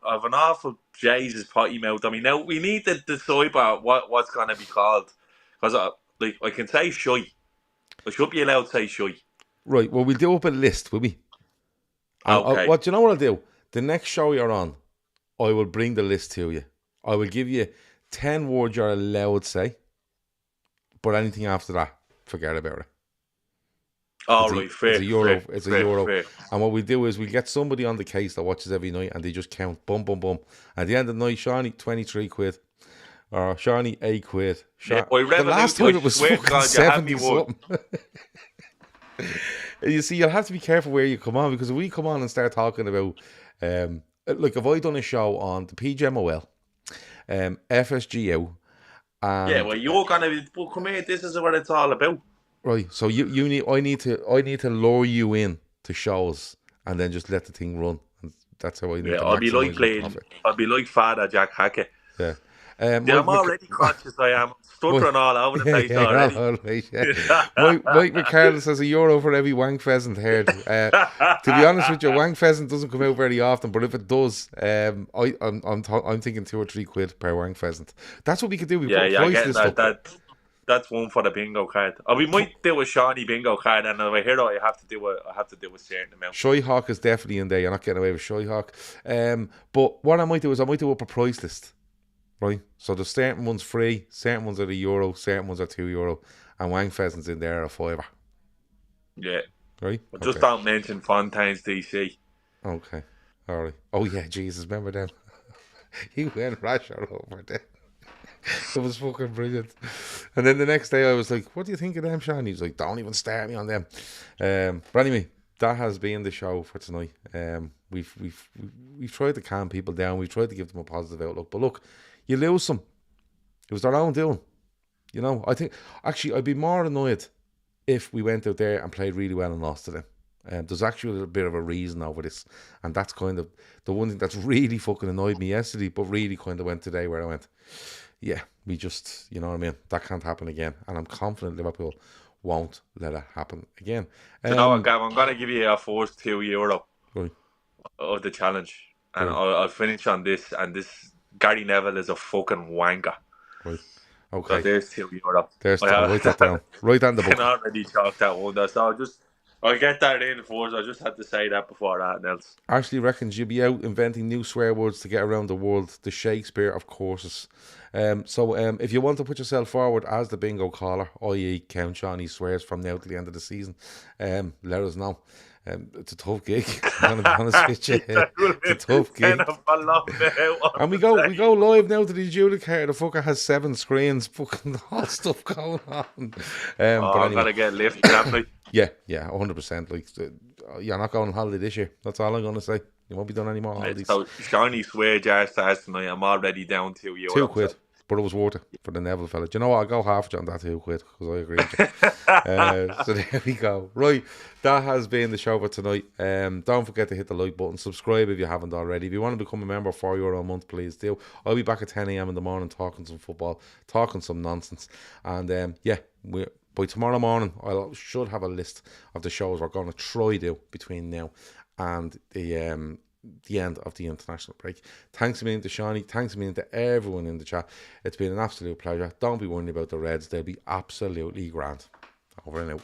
I've an awful Jesus potty mouth. I mean, now we need to decide what's going to be called. Because I can say shy. I should be allowed to say shy. Right, well, we'll do up a list, will we? Okay. Do you know what I'll do? The next show you're on, I will bring the list to you. I will give you 10 words you're allowed to say. But anything after that, forget about it. Fair. It's a euro. Fair. And what we do is we get somebody on the case that watches every night and they just count. Bum, bum, bum. At the end of the night, Shawnee, 23 quid. Or Shawnee, 8 quid. Yeah, the last time it was fucking 70 something. You see, you'll have to be careful where you come on, because if we come on and start talking about, like, if I done a show on the PGMOL, FSGO, yeah, well, you're gonna come here. This is what it's all about, right? So I need to lure you in to shows and then just let the thing run. And that's how I need to I'll be like Father Jack Hackett. Yeah. I'm already conscious. I am stuttering all over the place already. Mike McCarthy says €1 for every wank pheasant heard. To be honest with you, wank pheasant doesn't come out very often, but if it does, I'm thinking 2 or 3 quid per wank pheasant. That's what we could do. I get that. That's one for the bingo card. Or we might do a Shawnee bingo card, and if I hear that, I have to do a certain amount. Shy Hawk is definitely in there. You're not getting away with Shy Hawk. But what I might do is I might do up a price list. Right, so the certain ones free, certain ones are €1, certain ones are €2, and wang pheasants in there are $5. Yeah, right. But just don't mention Fontaine's DC. Okay, all right. Oh yeah, Jesus, remember them? He went rasher over there. It was fucking brilliant. And then the next day I was like, "What do you think of them, Sean?" He's like, "Don't even start me on them." But anyway, that has been the show for tonight. We've tried to calm people down. We've tried to give them a positive outlook. But look. You lose them. It was their own doing. You know, I think actually I'd be more annoyed if we went out there and played really well and lost to them. There's actually a bit of a reason over this, and that's kind of the one thing that's really fucking annoyed me yesterday, but really kind of went today where I went, yeah, we just, you know what I mean? That can't happen again, and I'm confident Liverpool won't let it happen again. Do you know what, Gav? I'm going to give you a first €2 Right, of the challenge, and right, I'll finish on this. And this Gary Neville is a fucking wanker. right. So Okay, there's €2. I'll write that down. Write that in the Can book. already chalk that one there. So I'll get that in first. I just had to say that before that else. Ashley reckons you'll be out inventing new swear words to get around the world. The Shakespeare of courses. So if you want to put yourself forward as the bingo caller, i.e. count Johnny swears from now to the end of the season, let us know. It's a tough gig. I'm gonna be honest with you. It's a tough gig. And we go live now to the adjudicator. The fucker has 7 screens, fucking all stuff going on. But anyway, I'm gonna get lifted, haven't yeah, 100%. Like, you're not going on holiday this year. That's all I'm gonna say. You won't be done any more holidays. So Johnny swear jar starts tonight. I'm already down €2. £2, but it was worth it for the Neville fella. Do you know what? I'll go half on that £2 because I agree with you. So there we go. Right, that has been the show for tonight. Don't forget to hit the like button, subscribe if you haven't already. If you want to become a member, €4 a month, please do. I'll be back at 10 a.m. in the morning talking some football, talking some nonsense, and by tomorrow morning I should have a list of the shows we're going to try do between now and the end of the international break. Thanks a million to Shawnee. Thanks a million to everyone in the chat. It's been an absolute pleasure. Don't be worrying about the Reds. They'll be absolutely grand. Over and out.